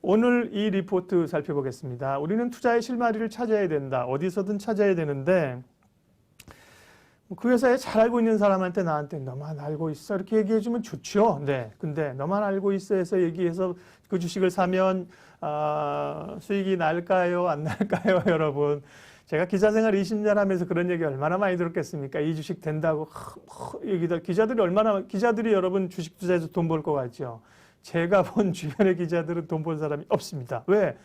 오늘 이 리포트 살펴보겠습니다. 우리는 투자의 실마리를 찾아야 된다. 어디서든 찾아야 되는데 그 회사에 잘 알고 있는 사람한테 나한테 너만 알고 있어 이렇게 얘기해 주면 좋죠. 네. 근데 너만 알고 있어 해서 얘기해서 그 주식을 사면 수익이 날까요? 안 날까요? 여러분. 제가 기자 생활 20년 하면서 그런 얘기 얼마나 많이 들었겠습니까? 이 주식 된다고 얘기다. 기자들이 여러분 주식 투자해서 돈 벌 것 같죠? 제가 본 주변의 기자들은 돈 번 사람이 없습니다. 왜?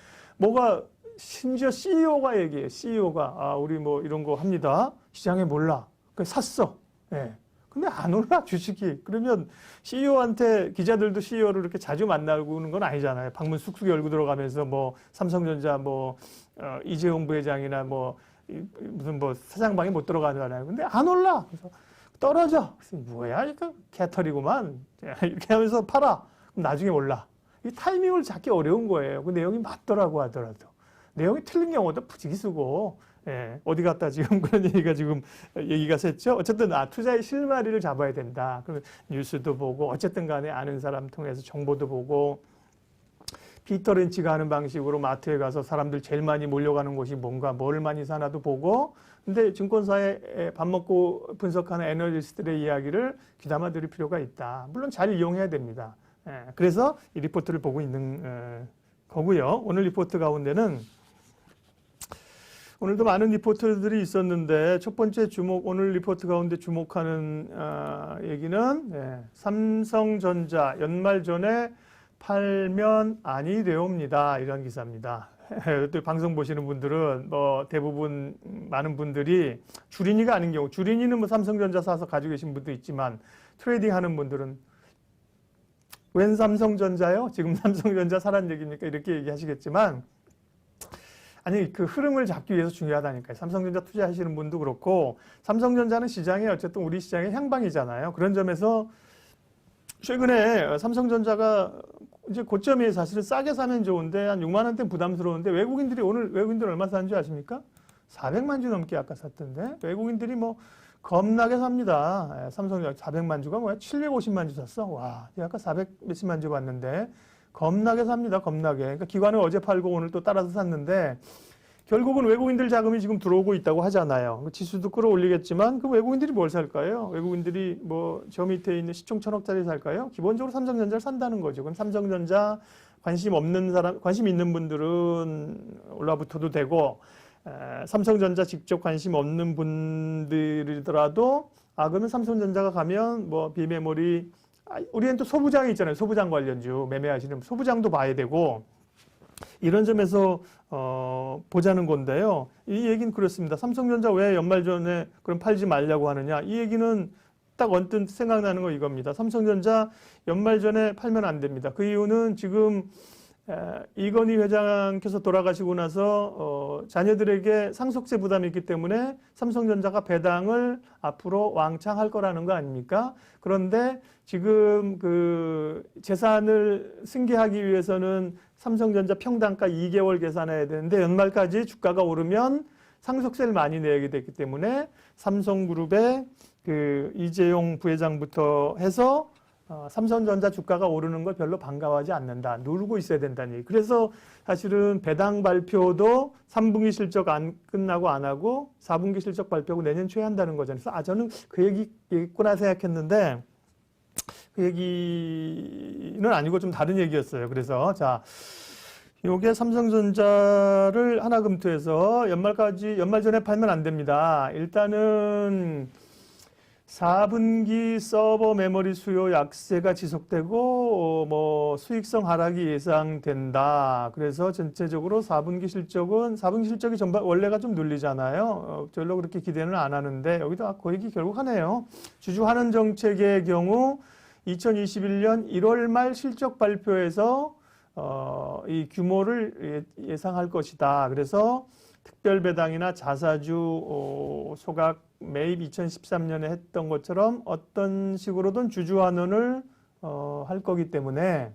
심지어 CEO가 얘기해요. CEO가 우리 뭐 이런 거 합니다. 시장에 몰라. 그래서 샀어. 예. 근데 안 올라 주식이. 그러면 CEO한테 기자들도 CEO를 이렇게 자주 만나고는 건 아니잖아요. 방문 쑥쑥 열고 들어가면서 뭐 삼성전자 이재용 부회장이나 무슨 사장방에 못 들어가잖아요. 근데 안 올라. 그래서 떨어져. 그래서 뭐야 이거 개털이구만. 이렇게 하면서 팔아. 그럼 나중에 올라. 이 타이밍을 잡기 어려운 거예요. 그 내용이 맞더라고 하더라도. 내용이 틀린 경우도 부지기 쓰고. 예, 어디 갔다 지금 그런 얘기가 샜죠. 어쨌든 투자의 실마리를 잡아야 된다. 그러면 뉴스도 보고 어쨌든 간에 아는 사람 통해서 정보도 보고 피터 린치가 하는 방식으로 마트에 가서 사람들 제일 많이 몰려가는 곳이 뭔가 뭘 많이 사나도 보고 근데 증권사에 밥 먹고 분석하는 애널리스트들의 이야기를 귀담아 들을 필요가 있다. 물론 잘 이용해야 됩니다. 예, 그래서 이 리포트를 보고 있는 거고요. 오늘 리포트 가운데는 오늘도 많은 리포트들이 있었는데 첫 번째 오늘 리포트 가운데 주목하는 얘기는 삼성전자 연말 전에 팔면 아니 되옵니다. 이런 기사입니다. 또 방송 보시는 분들은 대부분 많은 분들이 주린이가 아닌 경우 주린이는 삼성전자 사서 가지고 계신 분도 있지만 트레이딩 하는 분들은 웬 삼성전자요? 지금 삼성전자 사란 얘기입니까? 이렇게 얘기하시겠지만 아니 그 흐름을 잡기 위해서 중요하다니까요. 삼성전자 투자하시는 분도 그렇고 삼성전자는 시장에 어쨌든 우리 시장의 향방이잖아요. 그런 점에서 최근에 삼성전자가 이제 고점이 사실은 싸게 사면 좋은데 한 6만 원대 부담스러운데 외국인들 얼마 사는 줄 아십니까? 400만 주 넘게 아까 샀던데 외국인들이 겁나게 삽니다. 삼성전자 400만 주가 뭐야? 750만 주 샀어. 와, 아까 400 몇십만 주 봤는데 겁나게 삽니다. 겁나게. 그러니까 기관은 어제 팔고 오늘 또 따라서 샀는데 결국은 외국인들 자금이 지금 들어오고 있다고 하잖아요. 지수도 끌어올리겠지만 그 외국인들이 뭘 살까요? 외국인들이 저 밑에 있는 시총 1000억짜리 살까요? 기본적으로 삼성전자를 산다는 거죠. 그럼 삼성전자 관심 있는 분들은 올라붙어도 되고 삼성전자 직접 관심 없는 분들이더라도 그러면 삼성전자가 가면 비메모리 우리는 또 소부장이 있잖아요. 소부장 관련주 매매하시는 소부장도 봐야 되고 이런 점에서 보자는 건데요. 이 얘기는 그렇습니다. 삼성전자 왜 연말 전에 그럼 팔지 말라고 하느냐. 이 얘기는 딱 언뜻 생각나는 거 이겁니다. 삼성전자 연말 전에 팔면 안 됩니다. 그 이유는 지금 이건희 회장께서 돌아가시고 나서 자녀들에게 상속세 부담이 있기 때문에 삼성전자가 배당을 앞으로 왕창 할 거라는 거 아닙니까? 그런데 지금 그 재산을 승계하기 위해서는 삼성전자 평당가 2개월 계산해야 되는데 연말까지 주가가 오르면 상속세를 많이 내게 됐기 때문에 삼성그룹의 그 이재용 부회장부터 해서 삼성전자 주가가 오르는 걸 별로 반가워하지 않는다. 누르고 있어야 된다는 얘기. 그래서 사실은 배당 발표도 3분기 실적 끝나고 안 하고 4분기 실적 발표하고 내년 초에 한다는 거잖아요. 그래서 저는 그 얘기겠구나 생각했는데 그 얘기는 아니고 좀 다른 얘기였어요. 그래서 요게 삼성전자를 하나 검토해서 연말 전에 팔면 안 됩니다. 일단은 4분기 서버 메모리 수요 약세가 지속되고 수익성 하락이 예상된다. 그래서 전체적으로 4분기 실적이 원래가 좀 눌리잖아요. 별로 그렇게 기대는 안 하는데 여기도 그 얘기 결국 하네요. 주주 환원 정책의 경우 2021년 1월 말 실적 발표에서 이 규모를 예상할 것이다. 그래서 특별 배당이나 자사주 소각 매입 2013년에 했던 것처럼 어떤 식으로든 주주 환원을 할 거기 때문에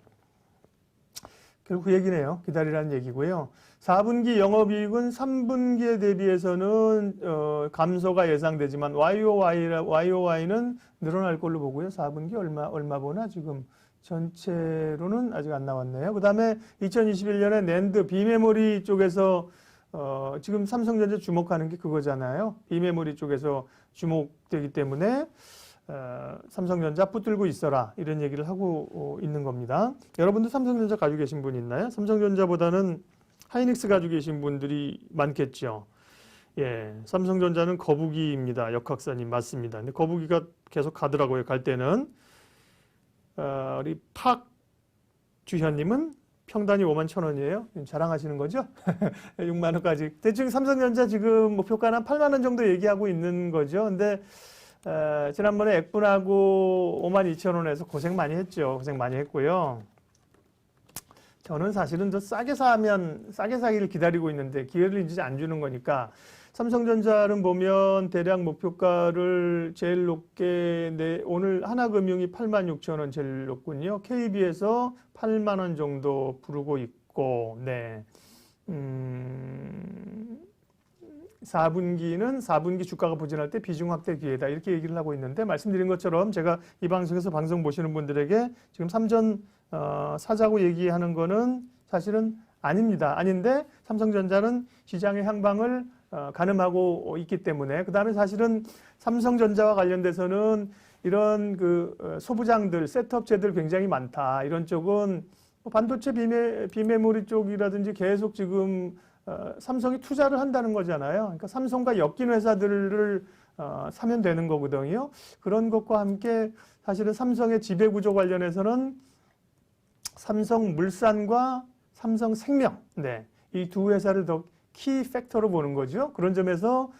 결국 그 얘기네요. 기다리라는 얘기고요. 4분기 영업이익은 3분기에 대비해서는 감소가 예상되지만 YOY는 늘어날 걸로 보고요. 4분기 얼마 보나 지금 전체로는 아직 안 나왔네요. 그 다음에 2021년에 낸드 비메모리 쪽에서 지금 삼성전자 주목하는 게 그거잖아요. 비메모리 쪽에서 주목되기 때문에 삼성전자 붙들고 있어라 이런 얘기를 하고 있는 겁니다. 여러분도 삼성전자 가지고 계신 분 있나요? 삼성전자보다는 하이닉스 가지고 계신 분들이 많겠죠. 예, 삼성전자는 거북이입니다. 역학사님 맞습니다. 근데 거북이가 계속 가더라고요. 갈 때는. 우리 팍주현님은 평단이 51,000원이에요. 자랑하시는 거죠? 6만 원까지. 대충 삼성전자 지금 목표가는 한 8만 원 정도 얘기하고 있는 거죠. 근데 지난번에 액분하고 52,000원에서 고생 많이 했죠. 고생 많이 했고요. 저는 사실은 더 싸게 사면 싸게 사기를 기다리고 있는데 기회를 이제 안 주는 거니까 삼성전자는 보면 대략 목표가를 제일 높게 오늘 하나금융이 86,000원 제일 높군요. KB에서 8만 원 정도 부르고 있고, 네. 4분기 주가가 부진할 때 비중 확대 기회다. 이렇게 얘기를 하고 있는데 말씀드린 것처럼 제가 이 방송에서 방송 보시는 분들에게 지금 삼전 사자고 얘기하는 거는 사실은 아닙니다. 아닌데 삼성전자는 시장의 향방을 가늠하고 있기 때문에 그 다음에 사실은 삼성전자와 관련돼서는 이런 소부장들, 셋업체들 굉장히 많다. 이런 쪽은 반도체 비메모리 쪽이라든지 계속 지금 삼성이 투자를 한다는 거잖아요. 그러니까 삼성과 엮인 회사들을 사면 되는 거거든요. 그런 것과 함께 사실은 삼성의 지배구조 관련해서는 삼성물산과 삼성생명, 네, 이 두 회사를 더 키 팩터로 보는 거죠. 그런 점에서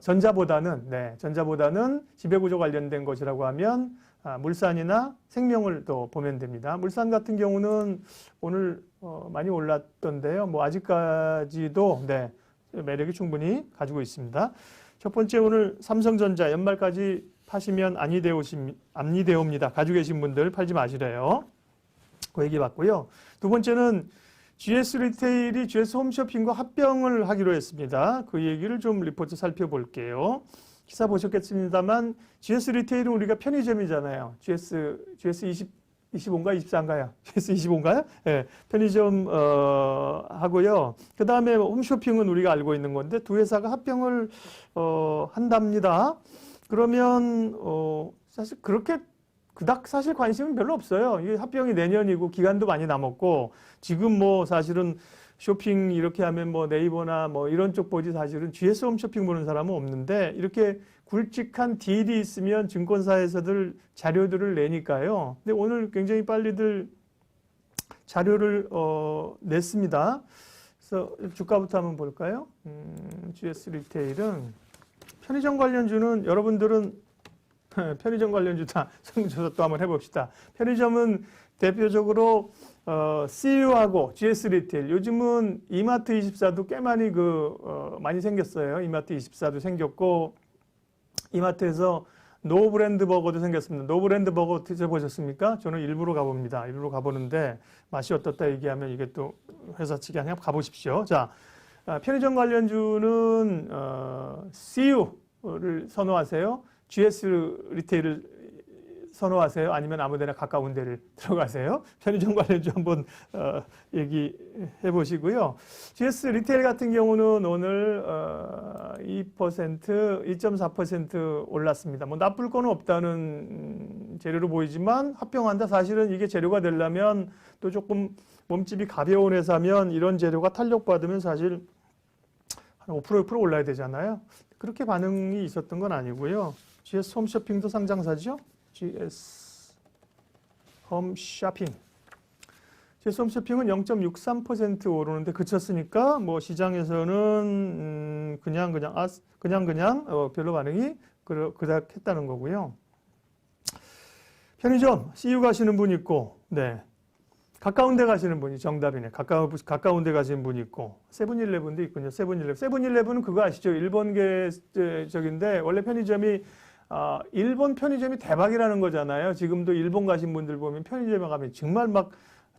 전자보다는 지배구조 관련된 것이라고 하면 물산이나 생명을 또 보면 됩니다. 물산 같은 경우는 오늘 많이 올랐던데요. 뭐 아직까지도 네, 매력이 충분히 가지고 있습니다. 첫 번째 오늘 삼성전자 연말까지 파시면 암니되옵니다. 가지고 계신 분들 팔지 마시래요. 그 얘기 봤고요. 두 번째는 GS 리테일이 GS 홈쇼핑과 합병을 하기로 했습니다. 그 얘기를 좀 리포트 살펴볼게요. 기사 보셨겠습니다만 GS 리테일은 우리가 편의점이잖아요. GS 25인가 24인가요? GS 25인가요? 네, 편의점 하고요. 그 다음에 홈쇼핑은 우리가 알고 있는 건데 두 회사가 합병을 한답니다. 그러면 사실 그렇게 그닥 사실 관심은 별로 없어요. 이 합병이 내년이고 기간도 많이 남았고 지금 뭐 사실은 쇼핑 이렇게 하면 뭐 네이버나 뭐 이런 쪽 보지 사실은 GS 홈쇼핑 보는 사람은 없는데 이렇게 굵직한 딜이 있으면 증권사에서들 자료들을 내니까요. 근데 오늘 굉장히 빨리들 자료를 냈습니다. 그래서 주가부터 한번 볼까요? GS 리테일은 편의점 관련주는 여러분들은 편의점 관련주다 설문조사 또 한번 해봅시다. 편의점은 대표적으로 CU하고 GS 리테일 요즘은 이마트24도 꽤 많이 많이 생겼어요. 이마트24도 생겼고 이마트에서 노브랜드 버거도 생겼습니다. 노브랜드 버거 드셔보셨습니까? 저는 일부러 가봅니다. 일부러 가보는데 맛이 어떻다 얘기하면 이게 또 회사 측이 아니라 가보십시오. 자, 편의점 관련주는 CU를 선호하세요? GS 리테일을 선호하세요? 아니면 아무데나 가까운 데를 들어가세요? 편의점 관련주 한번 얘기해 보시고요. GS 리테일 같은 경우는 오늘 2.4% 올랐습니다. 뭐 나쁠 건 없다는 재료로 보이지만 합병한다. 사실은 이게 재료가 되려면 또 조금 몸집이 가벼운 회사면 이런 재료가 탄력받으면 사실 한 5% 6% 올라야 되잖아요. 그렇게 반응이 있었던 건 아니고요. GS 홈쇼핑도 상장사죠. GS 홈쇼핑. GS 홈쇼핑은 0.63% 오르는데 그쳤으니까 뭐 시장에서는 그냥 별로 반응이 그닥 했다는 거고요. 편의점 CU 가시는 분 있고, 네. 가까운 데 가시는 분이 정답이네. 가까운 데 가시는 분이 있고 세븐일레븐도 있군요. 세븐일레븐은 그거 아시죠? 일본계적인데 원래 편의점이 일본 편의점이 대박이라는 거잖아요. 지금도 일본 가신 분들 보면 편의점에 가면 정말 막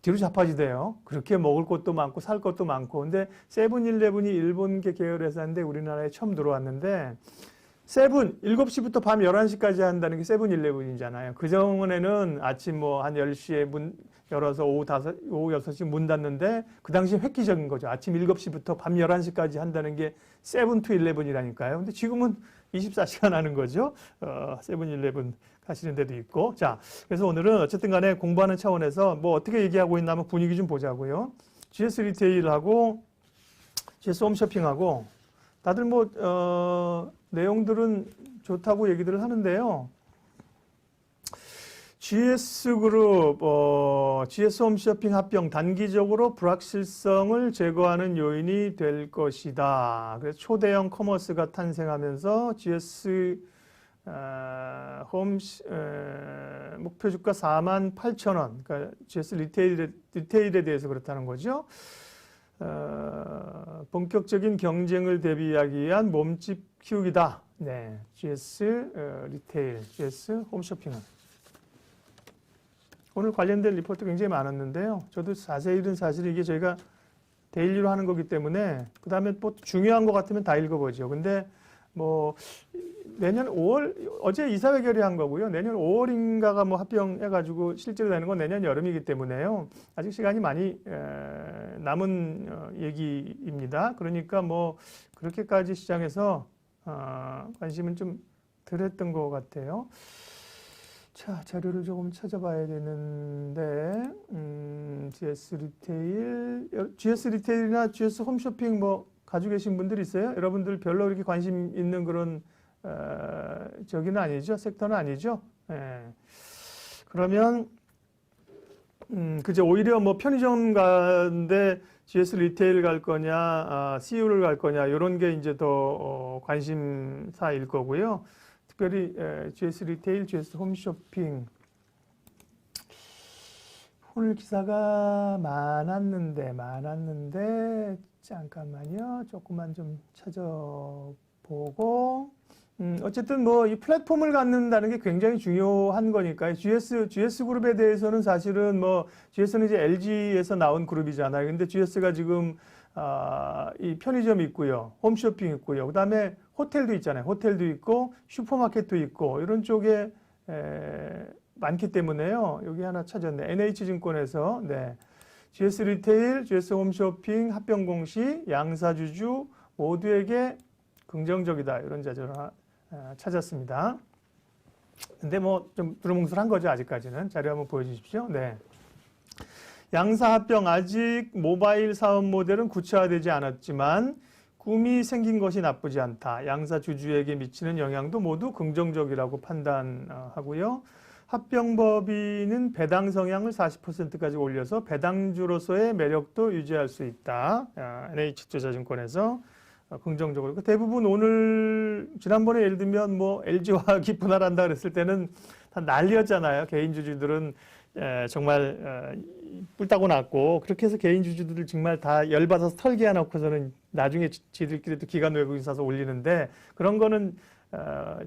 뒤로 자빠지대요. 그렇게 먹을 것도 많고 살 것도 많고. 근데 세븐일레븐이 일본계 계열 회사인데 우리나라에 처음 들어왔는데 세븐, 7시부터 밤 11시까지 한다는 게 세븐일레븐이잖아요. 그전에는 아침 뭐 한 10시에 문 열어서 오후 6시 문 닫는데 그 당시 획기적인 거죠. 아침 7시부터 밤 11시까지 한다는 게 세븐 투 일레븐이라니까요. 근데 지금은 24시간 하는 거죠. 세븐일레븐 가시는 데도 있고. 자, 그래서 오늘은 어쨌든 간에 공부하는 차원에서 뭐 어떻게 얘기하고 있나 면 분위기 좀 보자고요. GS 리테일하고 GS 홈쇼핑하고 다들 뭐 내용들은 좋다고 얘기들을 하는데요. GS그룹, GS 홈쇼핑 합병 단기적으로 불확실성을 제거하는 요인이 될 것이다. 그래서 초대형 커머스가 탄생하면서 GS 목표 주가 48,000원. 그러니까 GS 리테일에 대해서 그렇다는 거죠. 본격적인 경쟁을 대비하기 위한 몸집 키우기다. 네, GS 리테일, GS 홈쇼핑은. 오늘 관련된 리포트 굉장히 많았는데요. 저도 자세히는 사실 이게 저희가 데일리로 하는 거기 때문에 그 다음에 뭐 중요한 것 같으면 다 읽어보죠. 근데 뭐 내년 5월 어제 이사회 결의한 거고요. 내년 5월인가가 뭐 합병해가지고 실제로 되는 건 내년 여름이기 때문에요. 아직 시간이 많이 남은 얘기입니다. 그러니까 뭐 그렇게까지 시장에서 관심은 좀 덜 했던 것 같아요. 자, 자료를 조금 찾아봐야 되는데, GS 리테일이나 GS 홈쇼핑 뭐 가지고 계신 분들 있어요? 여러분들 별로 그렇게 관심 있는 그런, 저기는 아니죠? 섹터는 아니죠? 예. 그러면, 그죠. 오히려 뭐 편의점 가는데 GS 리테일 갈 거냐, CU를 갈 거냐, 이런 게 이제 더 관심사일 거고요. 특별히 GS 리테일, GS 홈쇼핑 오늘 기사가 많았는데 잠깐만요. 조금만 좀 찾아보고 어쨌든 뭐 이 플랫폼을 갖는다는 게 굉장히 중요한 거니까요. GS 그룹에 대해서는 사실은 뭐 GS는 이제 LG에서 나온 그룹이잖아요. 근데 GS가 지금 이 편의점 있고요. 홈쇼핑 있고요. 그다음에 호텔도 있잖아요. 호텔도 있고 슈퍼마켓도 있고 이런 쪽에 많기 때문에요. 여기 하나 찾았네. NH증권에서 네. GS 리테일, GS 홈쇼핑 합병 공시 양사주주 모두에게 긍정적이다. 이런 자료를 찾았습니다. 근데 뭐 좀 두루뭉술한 거죠. 아직까지는. 자료 한번 보여주십시오. 네. 양사 합병 아직 모바일 사업 모델은 구체화되지 않았지만 꿈이 생긴 것이 나쁘지 않다. 양사 주주에게 미치는 영향도 모두 긍정적이라고 판단하고요. 합병 법인은 배당 성향을 40%까지 올려서 배당주로서의 매력도 유지할 수 있다. NH투자증권에서 긍정적으로. 대부분 오늘 지난번에 예를 들면 뭐 LG화학이 분할한다 그랬을 때는 다 난리였잖아요. 개인 주주들은 정말 뿔따고 났고 그렇게 해서 개인 주주들을 정말 다 열받아서 털게 해놓고서는 나중에 지들끼리도 기관 외국인 사서 올리는데 그런 거는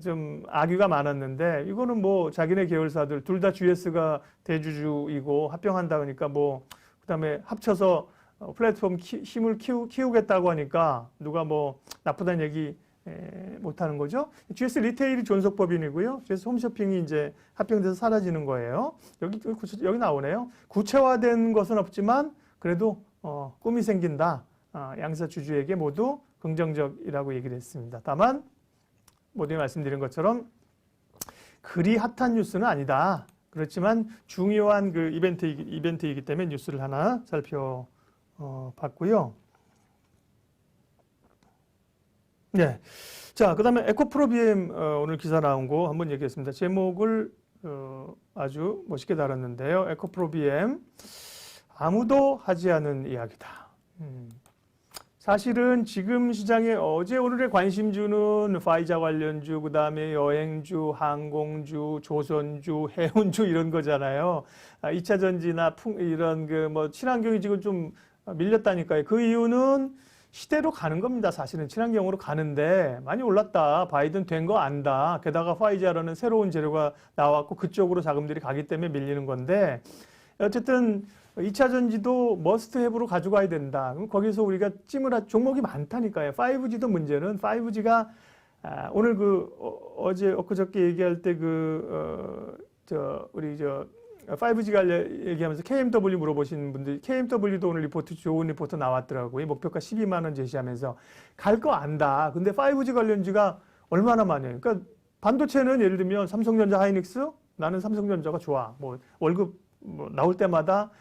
좀 악유가 많았는데 이거는 뭐 자기네 계열사들 둘 다 GS가 대주주이고 합병한다 그러니까 뭐 그다음에 합쳐서 플랫폼 힘을 키우겠다고 하니까 누가 뭐 나쁘다는 얘기 못하는 거죠. GS 리테일이 존속법인이고요. GS 홈쇼핑이 이제 합병돼서 사라지는 거예요. 여기 나오네요. 구체화된 것은 없지만 그래도 꿈이 생긴다. 양사 주주에게 모두 긍정적이라고 얘기를 했습니다. 다만 모두에 말씀드린 것처럼 그리 핫한 뉴스는 아니다. 그렇지만 중요한 그 이벤트이기 때문에 뉴스를 하나 살펴봤고요. 네. 자, 그 다음에 에코프로비엠 오늘 기사 나온 거 한번 얘기했습니다. 제목을 아주 멋있게 달았는데요. 에코프로비엠 아무도 하지 않은 이야기다. 사실은 지금 시장에 어제 오늘의 관심주는 파이자 관련주, 그 다음에 여행주, 항공주, 조선주, 해운주 이런 거잖아요. 2차 전지나 이런 그 뭐 친환경이 지금 좀 밀렸다니까요. 그 이유는 시대로 가는 겁니다. 사실은 친환경으로 가는데 많이 올랐다. 바이든 된 거 안다. 게다가 파이자라는 새로운 재료가 나왔고 그쪽으로 자금들이 가기 때문에 밀리는 건데 어쨌든 2차 전지도 머스트 헤브로 가져가야 된다. 그럼 거기서 우리가 종목이 많다니까요. 5G도 문제는 5G가 오늘 어제 엊그저께 얘기할 때 우리 5G 관련 얘기하면서 KMW 물어보신 분들, KMW도 오늘 좋은 리포트 나왔더라고요. 목표가 12만 원 제시하면서 갈 거 안다. 근데 5G 관련주가 얼마나 많아요. 그러니까 반도체는 예를 들면 삼성전자, 하이닉스, 나는 삼성전자가 좋아. 뭐 월급 나올 때마다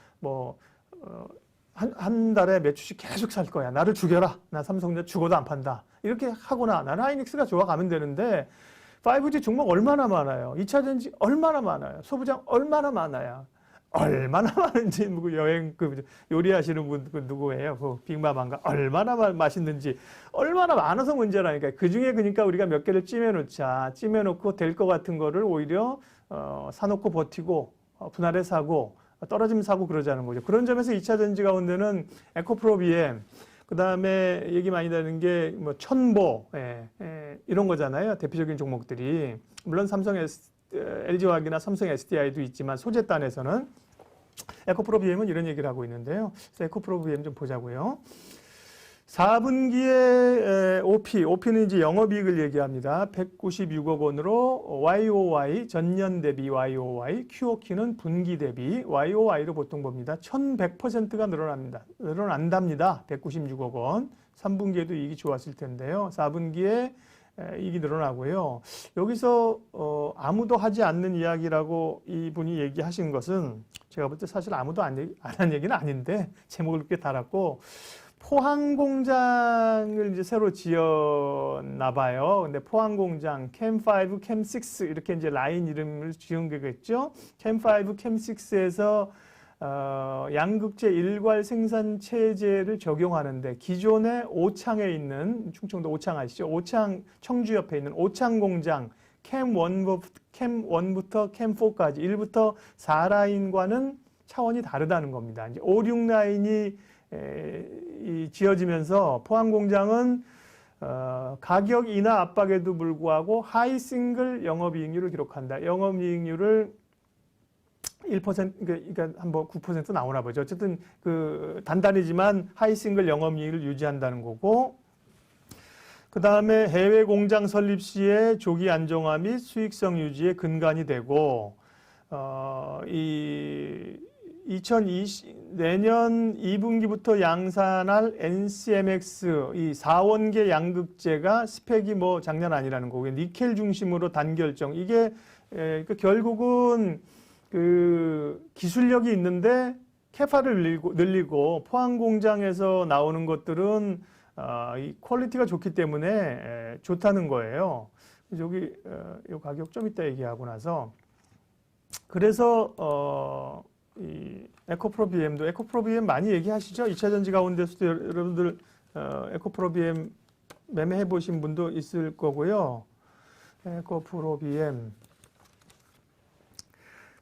한 달에 몇 주씩 계속 살 거야. 나를 죽여라. 나 삼성전자 죽어도 안 판다. 이렇게 하거나 나는 하이닉스가 좋아 가면 되는데 5G 종목 얼마나 많아요. 2차전지 얼마나 많아요. 소부장 얼마나 많아요. 얼마나 많은지 여행 요리하시는 분 누구예요? 빅마마인가? 얼마나 맛있는지 얼마나 많아서 문제라니까. 그중에 그러니까 우리가 몇 개를 찜해놓자. 찜해놓고 될 것 같은 거를 오히려 사놓고 버티고 분할해 사고 떨어지면 사고 그러자는 거죠. 그런 점에서 2차전지 가운데는 에코프로 BM, 그 다음에 얘기 많이 나는 게 천보, 이런 거잖아요. 대표적인 종목들이. 물론 LG화학이나 삼성 SDI도 있지만 소재단에서는 에코프로 BM은 이런 얘기를 하고 있는데요. 그래서 에코프로 BM 좀 보자고요. 4분기에 OP는 이제 영업이익을 얘기합니다. 196억 원으로 YOY, 전년 대비 YOY, QOQ는 분기 대비 YOY로 보통 봅니다. 1100%가 늘어난답니다. 196억 원. 3분기에도 이익이 좋았을 텐데요. 4분기에 이익이 늘어나고요. 여기서 아무도 하지 않는 이야기라고 이분이 얘기하신 것은 제가 볼 때 사실 아무도 안 한 얘기는 아닌데 제목을 그렇게 달았고, 포항 공장을 이제 새로 지었나 봐요. 근데 포항 공장 캠5, 캠6 이렇게 이제 라인 이름을 지은 거겠죠. 캠5, 캠6에서 양극재 일괄 생산 체제를 적용하는데 기존의 오창에 있는, 충청도 오창 아시죠? 오창 청주 옆에 있는 오창 공장 캠1부터 캠4까지 1부터 4라인과는 차원이 다르다는 겁니다. 이제 5, 6라인이 지어지면서 포항 공장은 가격 인하 압박에도 불구하고 하이 싱글 영업이익률을 기록한다. 영업이익률을 1% 그러니까 한번 9% 나오나 보죠. 어쨌든 단단히지만 하이 싱글 영업이익을 유지한다는 거고, 그 다음에 해외 공장 설립 시에 조기 안정화 및 수익성 유지의 근간이 되고, 2020 내년 2분기부터 양산할 NCMX 이 4원계 양극재가 스펙이 장난 아니라는 거고요. 니켈 중심으로 단결정. 이게 결국은 기술력이 있는데 캐파를 늘리고 포항 공장에서 나오는 것들은 이 퀄리티가 좋기 때문에 좋다는 거예요. 여기 이 가격 좀 이따 얘기하고 나서, 그래서 이 에코프로 BM 많이 얘기하시죠? 2차전지 가운데서도 여러분들 에코프로 BM 매매해 보신 분도 있을 거고요. 에코프로 BM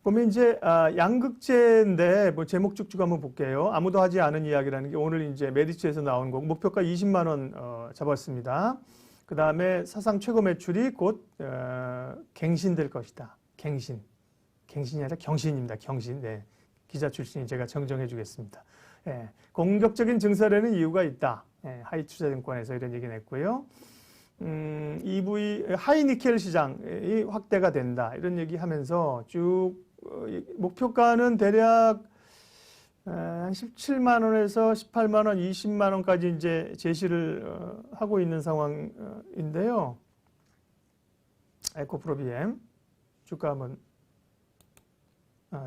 보면 이제 양극재인데 제목 쭉쭉 한번 볼게요. 아무도 하지 않은 이야기라는 게 오늘 이제 메리츠에서 나온 거고, 목표가 20만 원 잡았습니다. 그 다음에 사상 최고 매출이 곧 갱신될 것이다. 갱신이 아니라 경신입니다. 경신. 네. 기자 출신이 제가 정정해 주겠습니다. 공격적인 증설에는 이유가 있다. 하이투자증권에서 이런 얘기를 했고요. EV 하이니켈 시장이 확대가 된다. 이런 얘기 하면서 쭉 목표가는 대략 한 17만 원에서 18만 원, 20만 원까지 이제 제시를 하고 있는 상황인데요. 에코프로 BM 주가 한번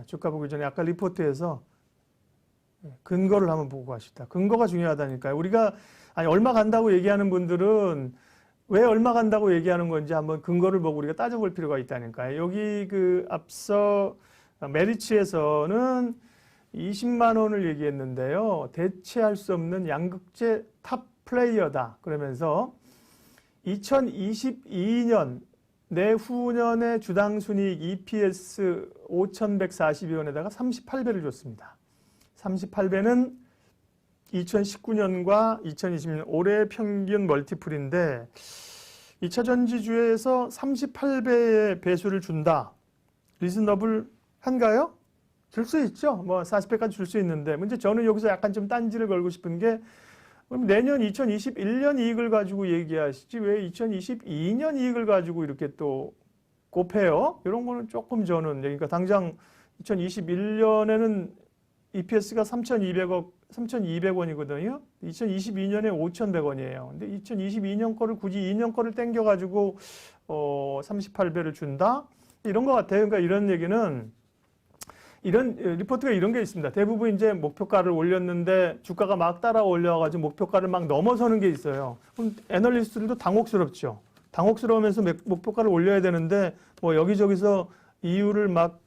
주가 보기 전에 아까 리포트에서 근거를 한번 보고 가십시다. 근거가 중요하다니까요. 우리가 얼마 간다고 얘기하는 분들은 왜 얼마 간다고 얘기하는 건지 한번 근거를 보고 우리가 따져볼 필요가 있다니까요. 여기 앞서 메리츠에서는 20만 원을 얘기했는데요. 대체할 수 없는 양극재 탑 플레이어다. 그러면서 2022년 내후년의 주당 순이익 EPS 5,142원에다가 38배를 줬습니다. 38배는 2019년과 2020년 올해 평균 멀티플인데 2차 전지주에서 38배의 배수를 준다. 리즈너블 한가요? 줄 수 있죠. 40배까지 줄 수 있는데, 문제 저는 여기서 약간 좀 딴지를 걸고 싶은 게 그럼 내년 2021년 이익을 가지고 얘기하시지 왜 2022년 이익을 가지고 이렇게 또 곱해요? 이런 거는 조금 저는 그러니까 당장 2021년에는 EPS가 3,200원이거든요. 2022년에 5,100원이에요. 근데 2022년 거를 굳이 2년 거를 땡겨가지고 38배를 준다? 이런 것 같아요. 그러니까 이런 얘기는 이런 리포트가 이런 게 있습니다. 대부분 이제 목표가를 올렸는데 주가가 막 따라 올려가지고 목표가를 막 넘어서는 게 있어요. 그럼 애널리스트들도 당혹스럽죠. 당혹스러우면서 목표가를 올려야 되는데 뭐 여기저기서 이유를 막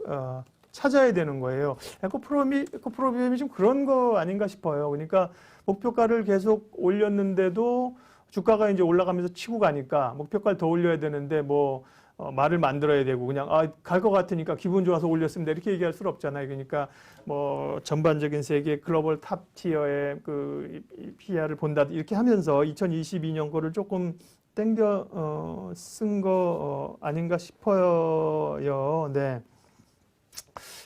찾아야 되는 거예요. 에코프로비엠이 좀 그런 거 아닌가 싶어요. 그러니까 목표가를 계속 올렸는데도 주가가 이제 올라가면서 치고 가니까 목표가를 더 올려야 되는데 뭐 말을 만들어야 되고 그냥 갈 것 같으니까 기분 좋아서 올렸습니다 이렇게 얘기할 수는 없잖아요. 그러니까 뭐 전반적인 세계 글로벌 탑 티어의 그 PR을 본다 이렇게 하면서 2022년 거를 조금 땡겨 쓴 거 아닌가 싶어요. 네.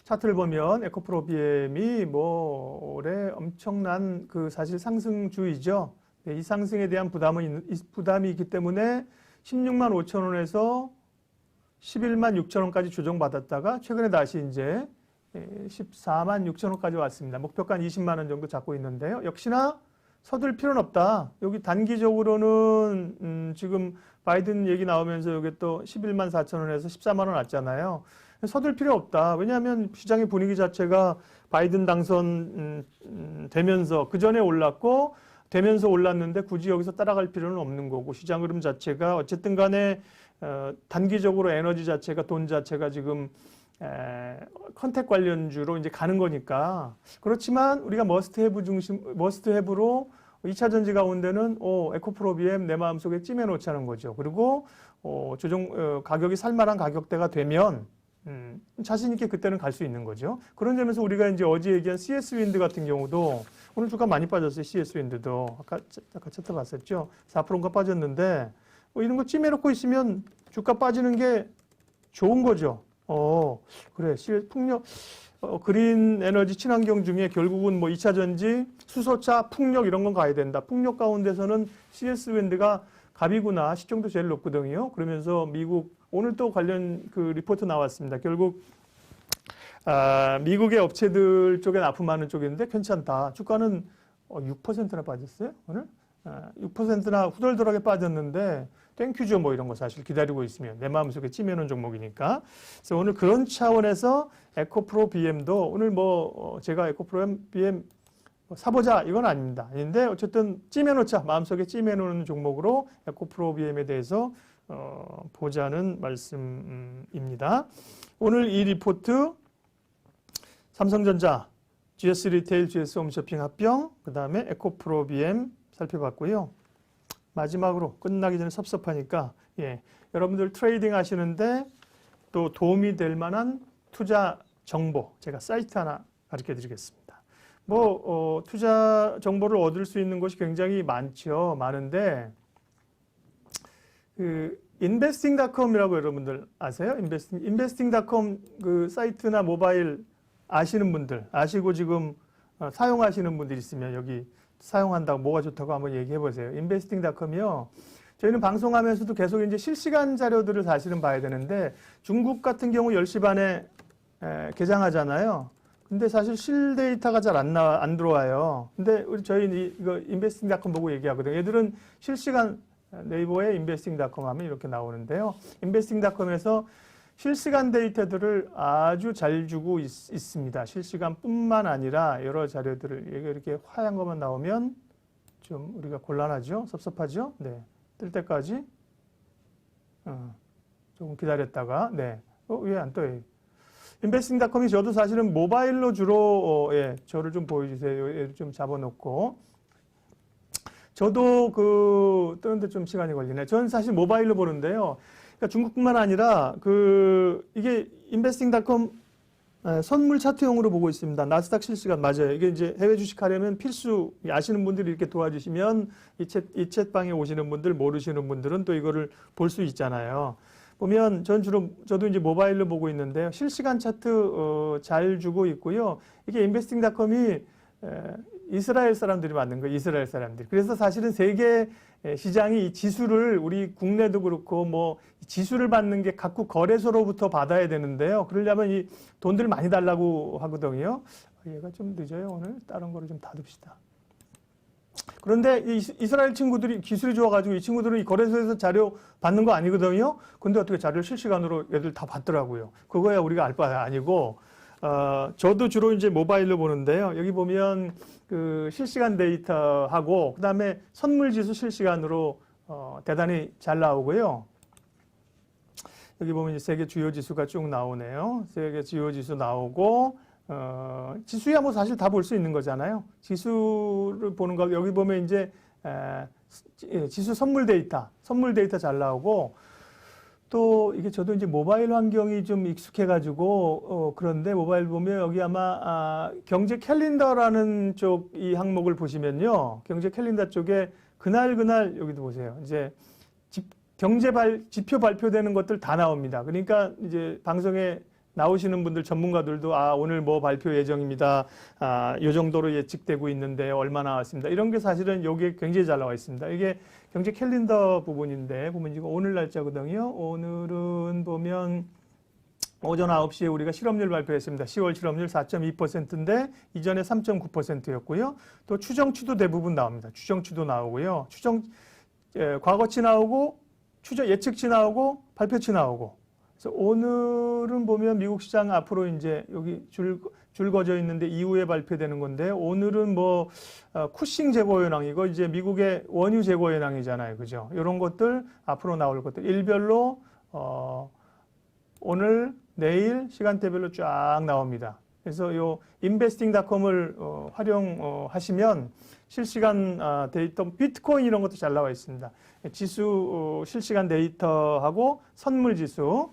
차트를 보면 에코프로비엠이 뭐 올해 엄청난 그 사실 상승주이죠. 네, 이 상승에 대한 부담이 있기 때문에 16만 5천 원에서 11만 6천 원까지 조정받았다가 최근에 다시 이제 14만 6천 원까지 왔습니다. 목표가는 20만 원 정도 잡고 있는데요. 역시나 서둘 필요는 없다. 여기 단기적으로는 지금 바이든 얘기 나오면서 여기 또 11만 4천 원에서 14만 원 왔잖아요. 서둘 필요 없다. 왜냐하면 시장의 분위기 자체가 바이든 당선 되면서 그 전에 올랐고 되면서 올랐는데 굳이 여기서 따라갈 필요는 없는 거고 시장 흐름 자체가 어쨌든 간에 단기적으로 에너지 자체가 돈 자체가 지금 컨택 관련주로 이제 가는 거니까 그렇지만 우리가 머스트 해브로 2차 전지 가운데는 에코프로비엠 내 마음속에 찜해 놓자는 거죠. 그리고 가격이 살만한 가격대가 되면 자신 있게 그때는 갈 수 있는 거죠. 그런 점에서 우리가 이제 어제 얘기한 CS 윈드 같은 경우도 오늘 주가 많이 빠졌어요. CS 윈드도 아까 차트 봤었죠. 4%가 빠졌는데 뭐 이런 거 찜해놓고 있으면 주가 빠지는 게 좋은 거죠. 그래. 풍력, 그린 에너지 친환경 중에 결국은 뭐 2차 전지, 수소차, 풍력 이런 건 가야 된다. 풍력 가운데서는 CS 윈드가 갑이구나. 시총도 제일 높거든요. 그러면서 미국, 오늘 또 관련 그 리포트 나왔습니다. 결국, 미국의 업체들 쪽에 납품하는 쪽인데 괜찮다. 주가는 6%나 빠졌어요. 오늘? 6%나 후덜덜하게 빠졌는데 땡큐죠 뭐 이런 거 사실 기다리고 있으면 내 마음속에 찜해놓은 종목이니까. 그래서 오늘 그런 차원에서 에코프로비엠도 오늘 뭐 제가 에코프로비엠 사보자 이건 아닙니다. 아닌데 어쨌든 찜해놓자 마음속에 찜해놓는 종목으로 에코프로비엠에 대해서 보자는 말씀입니다. 오늘 이 리포트 삼성전자, GS 리테일, GS 홈쇼핑 합병, 그 다음에 에코프로비엠 살펴봤고요. 마지막으로 끝나기 전에 섭섭하니까 여러분들 트레이딩 하시는데 또 도움이 될 만한 투자 정보 제가 사이트 하나 가르쳐 드리겠습니다. 뭐 투자 정보를 얻을 수 있는 곳이 굉장히 많은데 그 investing.com이라고 여러분들 아세요? investing.com 그 사이트나 모바일 아시는 분들 아시고 지금 사용하시는 분들 있으면 여기 사용한다고 뭐가 좋다고 한번 얘기해 보세요. investing.com이요. 저희는 방송하면서도 계속 이제 실시간 자료들을 사실은 봐야 되는데 중국 같은 경우 10시 반에 개장하잖아요. 근데 사실 실데이터가 잘 안 들어와요. 근데 저희 이거 investing.com 보고 얘기하거든요. 얘들은 실시간 네이버에 investing.com 하면 이렇게 나오는데요. investing.com에서 실시간 데이터들을 아주 잘 주고 있습니다. 실시간뿐만 아니라 여러 자료들을 이렇게 하얀 것만 나오면 좀 우리가 곤란하죠? 섭섭하죠? 네. 뜰 때까지 조금 기다렸다가 왜 안 떠요? investing.com이 저도 사실은 모바일로 주로 저를 좀 보여주세요. 좀 잡아놓고 저도 뜨는데 좀 시간이 걸리네. 저는 사실 모바일로 보는데요. 그러니까 중국뿐만 아니라 이게 investing.com 선물 차트용으로 보고 있습니다. 나스닥 실시간 맞아요. 이게 이제 해외 주식 하려면 필수 아시는 분들이 이렇게 도와주시면 이 챗방에 오시는 분들 모르시는 분들은 또 이거를 볼 수 있잖아요. 보면 저도 이제 모바일로 보고 있는데요. 실시간 차트 잘 주고 있고요. 이게 investing.com이 이스라엘 사람들이 만든 거예요. 이스라엘 사람들이. 그래서 사실은 세계 시장이 이 지수를 우리 국내도 그렇고 뭐 지수를 받는 게 각국 거래소로부터 받아야 되는데요. 그러려면 이 돈들을 많이 달라고 하거든요. 얘가 좀 늦어요. 오늘 다른 거를 좀 닫읍시다. 그런데 이 이스라엘 친구들이 기술이 좋아가지고 이 친구들은 이 거래소에서 자료 받는 거 아니거든요. 근데 어떻게 자료를 실시간으로 얘들 다 받더라고요. 그거야 우리가 알 바 아니고, 저도 주로 이제 모바일로 보는데요. 여기 보면 그 실시간 데이터하고 그다음에 선물 지수 실시간으로 대단히 잘 나오고요. 여기 보면 이제 세계 주요 지수가 쭉 나오네요. 세계 주요 지수 나오고, 지수야 뭐 사실 다 볼 수 있는 거잖아요. 지수를 보는 거, 여기 보면 이제, 지수 선물 데이터 잘 나오고, 또 이게 저도 이제 모바일 환경이 좀 익숙해가지고, 그런데 모바일 보면 여기 아마, 경제 캘린더라는 쪽 이 항목을 보시면요. 경제 캘린더 쪽에 그날, 여기도 보세요. 이제 지표 발표되는 것들 다 나옵니다. 그러니까 이제 방송에 나오시는 분들 전문가들도 오늘 뭐 발표 예정입니다. 요 정도로 예측되고 있는데 얼마 나왔습니다. 이런 게 사실은 여기에 굉장히 잘 나와 있습니다. 이게 경제 캘린더 부분인데 보면 이거 오늘 날짜거든요. 오늘은 보면 오전 9시에 우리가 실업률 발표했습니다. 10월 실업률 4.2%인데 이전에 3.9%였고요. 또 추정치도 대부분 나옵니다. 추정치도 나오고요. 과거치 나오고 예측치 나오고 발표치 나오고. 그래서 오늘은 보면 미국 시장 앞으로 이제 여기 줄 거져 있는데 이후에 발표되는 건데 오늘은 뭐 쿠싱 재고 현황 이거 이제 미국의 원유 재고 현황이잖아요, 그죠? 이런 것들 앞으로 나올 것들 일별로 오늘 내일 시간대별로 쫙 나옵니다. 그래서 요 investing.com을 활용하시면 실시간 데이터, 비트코인 이런 것도 잘 나와 있습니다. 지수 실시간 데이터하고 선물 지수.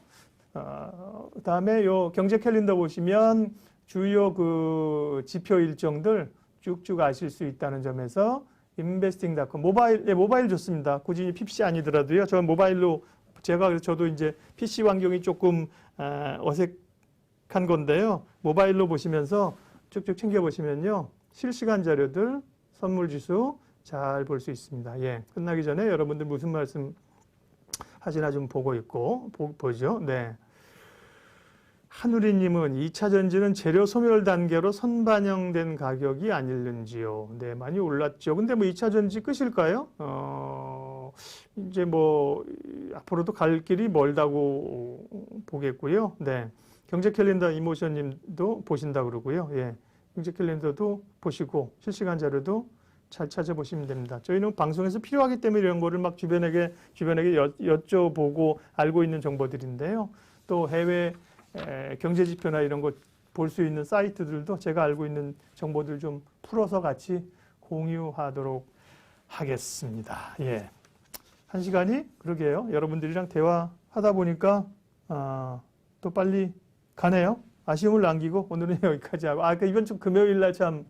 그다음에 요 경제 캘린더 보시면 주요 그 지표 일정들 쭉쭉 아실 수 있다는 점에서 investing.com 모바일 좋습니다. 굳이 PC 아니더라도요. 저 모바일로 저도 이제 PC 환경이 조금 어색한 건데요. 모바일로 보시면서 쭉쭉 챙겨 보시면요. 실시간 자료들, 선물 지수 잘 볼 수 있습니다. 예. 끝나기 전에 여러분들 무슨 말씀 하시나 좀 보고 있고 보죠. 네. 한우리님은 2차 전지는 재료 소멸 단계로 선반영된 가격이 아닐는지요. 네, 많이 올랐죠. 근데 뭐 2차 전지 끝일까요? 이제 뭐 앞으로도 갈 길이 멀다고 보겠고요. 네, 경제 캘린더 이모션님도 보신다 그러고요. 예, 경제 캘린더도 보시고 실시간 자료도 잘 찾아보시면 됩니다. 저희는 방송에서 필요하기 때문에 이런 거를 막 주변에게 여쭤보고 알고 있는 정보들인데요. 또 해외 경제 지표나 이런 거 볼 수 있는 사이트들도 제가 알고 있는 정보들 좀 풀어서 같이 공유하도록 하겠습니다. 예. 한 시간이 그러게요. 여러분들이랑 대화하다 보니까 또 빨리 가네요. 아쉬움을 남기고 오늘은 여기까지 하고 이번 주 금요일 날 참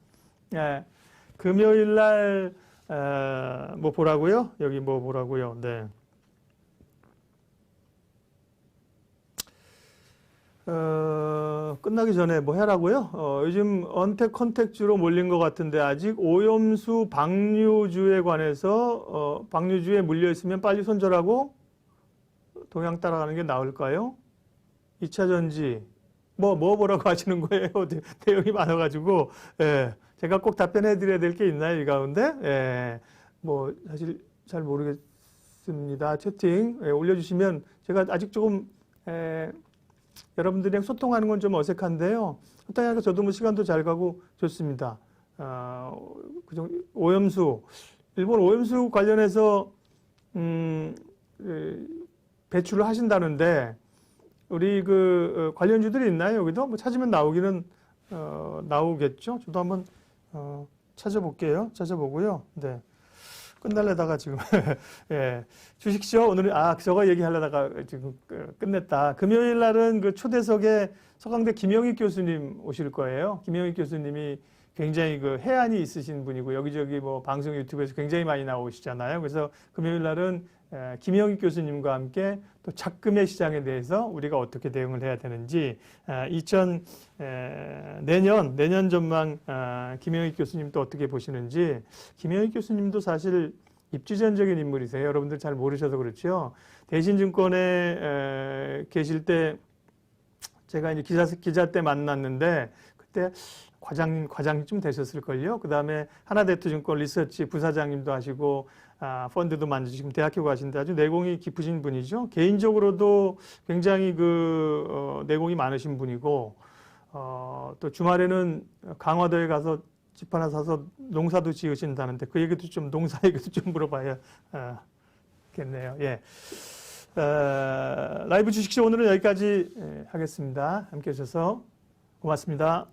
금요일 날 뭐 보라고요? 여기 뭐 보라고요? 네. 끝나기 전에 뭐 해라고요? 요즘 언택 컨택주로 몰린 것 같은데 아직 오염수 방류주에 관해서 방류주에 물려 있으면 빨리 손절하고 동향 따라가는 게 나을까요? 2차 전지 뭐 보라고 하시는 거예요? 내용이 많아가지고 제가 꼭 답변해 드려야 될 게 있나요? 이 가운데? 뭐 사실 잘 모르겠습니다. 채팅 올려주시면 제가 아직 조금 여러분들이랑 소통하는 건 좀 어색한데요. 소통하니까 저도 뭐 시간도 잘 가고 좋습니다. 오염수, 일본 오염수 관련해서 배출을 하신다는데 우리 그 관련주들이 있나요? 여기도 뭐 찾으면 나오기는 나오겠죠. 저도 한번 찾아볼게요. 찾아보고요. 네. 끝날려다가 지금 주식쇼 오늘은 저거 얘기하려다가 지금 끝냈다. 금요일 날은 그 초대석에 서강대 김영익 교수님 오실 거예요. 김영익 교수님이 굉장히 그 해안이 있으신 분이고 여기저기 뭐 방송 유튜브에서 굉장히 많이 나오시잖아요. 그래서 금요일 날은 김영익 교수님과 함께 또 작금의 시장에 대해서 우리가 어떻게 대응을 해야 되는지 내년 전망 김영익 교수님도 어떻게 보시는지. 김영익 교수님도 사실 입지전적인 인물이세요. 여러분들 잘 모르셔서 그렇죠. 대신증권에 계실 때 제가 이제 기자 때 만났는데 그때 과장님 되셨을걸요. 그 다음에 하나대투증권 리서치 부사장님도 하시고 펀드도 만드시고 대학교 가신데 아주 내공이 깊으신 분이죠. 개인적으로도 굉장히 내공이 많으신 분이고 또 주말에는 강화도에 가서 집 하나 사서 농사도 지으신다는데 그 얘기도 좀 농사 얘기도 좀 물어봐야겠네요. 예. 라이브 주식쇼 오늘은 여기까지 하겠습니다. 함께 해주셔서 고맙습니다.